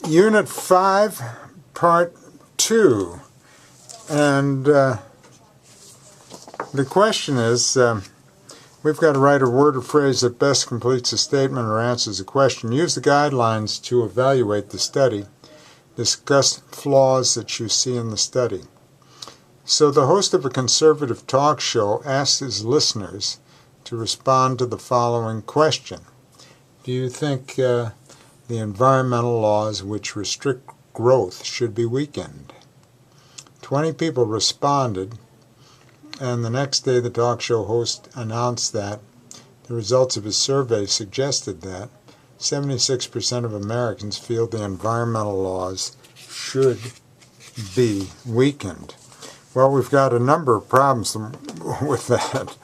Unit 5, Part 2. And the question is, we've got to write a word or phrase that best completes a statement or answers a question. Use the guidelines to evaluate the study. Discuss flaws that you see in the study. So the host of a conservative talk show asks his listeners to respond to the following question. Do you think the environmental laws which restrict growth should be weakened? 20 people responded, and the next day the talk show host announced that the results of his survey suggested that 76% of Americans feel the environmental laws should be weakened. Well, we've got a number of problems with that.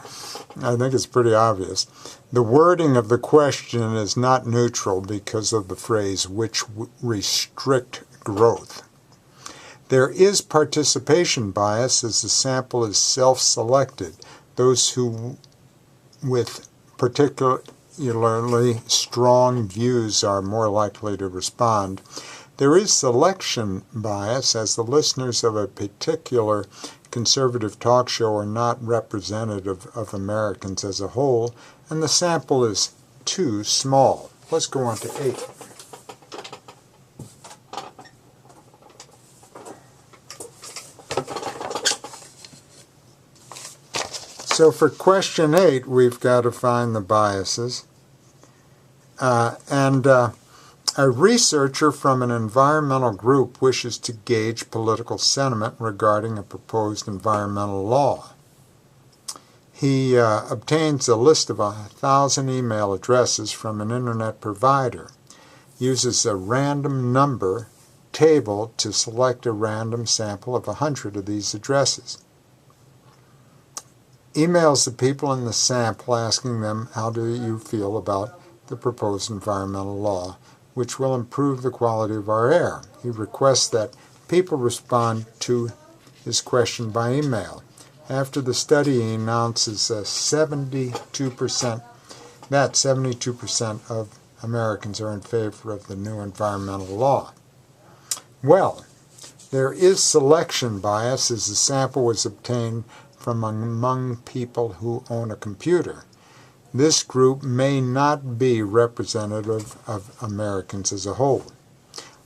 I think it's pretty obvious. The wording of the question is not neutral because of the phrase which restrict growth. There is participation bias as the sample is self-selected. Those who with particularly strong views are more likely to respond. There is selection bias as the listeners of a particular conservative talk show are not representative of Americans as a whole, and the sample is too small. Let's go on to 8. So for question 8, we've got to find the biases. A researcher from an environmental group wishes to gauge political sentiment regarding a proposed environmental law. He obtains a list of 1,000 email addresses from an internet provider, uses a random number table to select a random sample of 100 of these addresses. Emails the people in the sample asking them, how do you feel about the proposed environmental law, which will improve the quality of our air. He requests that people respond to his question by email. After the study, he announces 72% of Americans are in favor of the new environmental law. Well, there is selection bias as the sample was obtained from among people who own a computer. This group may not be representative of Americans as a whole.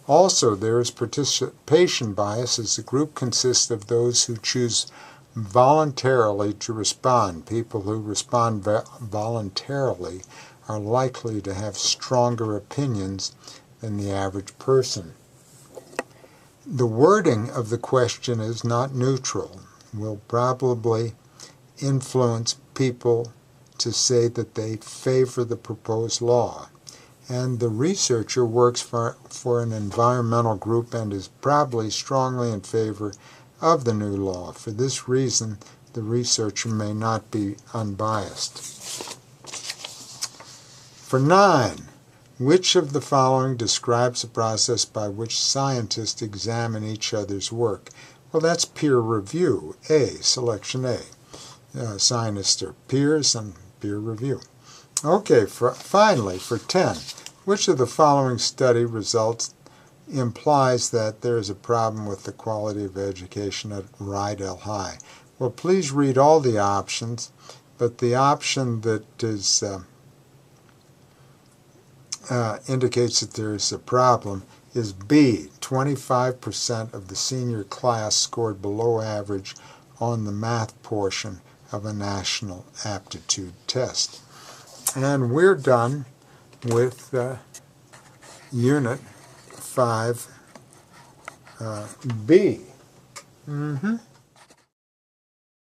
Also, there is participation bias as the group consists of those who choose voluntarily to respond. People who respond voluntarily are likely to have stronger opinions than the average person. The wording of the question is not neutral. Will probably influence people to say that they favor the proposed law. And the researcher works for an environmental group and is probably strongly in favor of the new law. For this reason, the researcher may not be unbiased. For 9, which of the following describes the process by which scientists examine each other's work? Well, that's peer review. Selection A. Scientists are peers and peer review. Okay, finally, for 10, which of the following study results implies that there is a problem with the quality of education at Rydell High? Well, please read all the options, but the option that is indicates that there is a problem is B. 25% of the senior class scored below average on the math portion of a national aptitude test. And we're done with Unit 5B.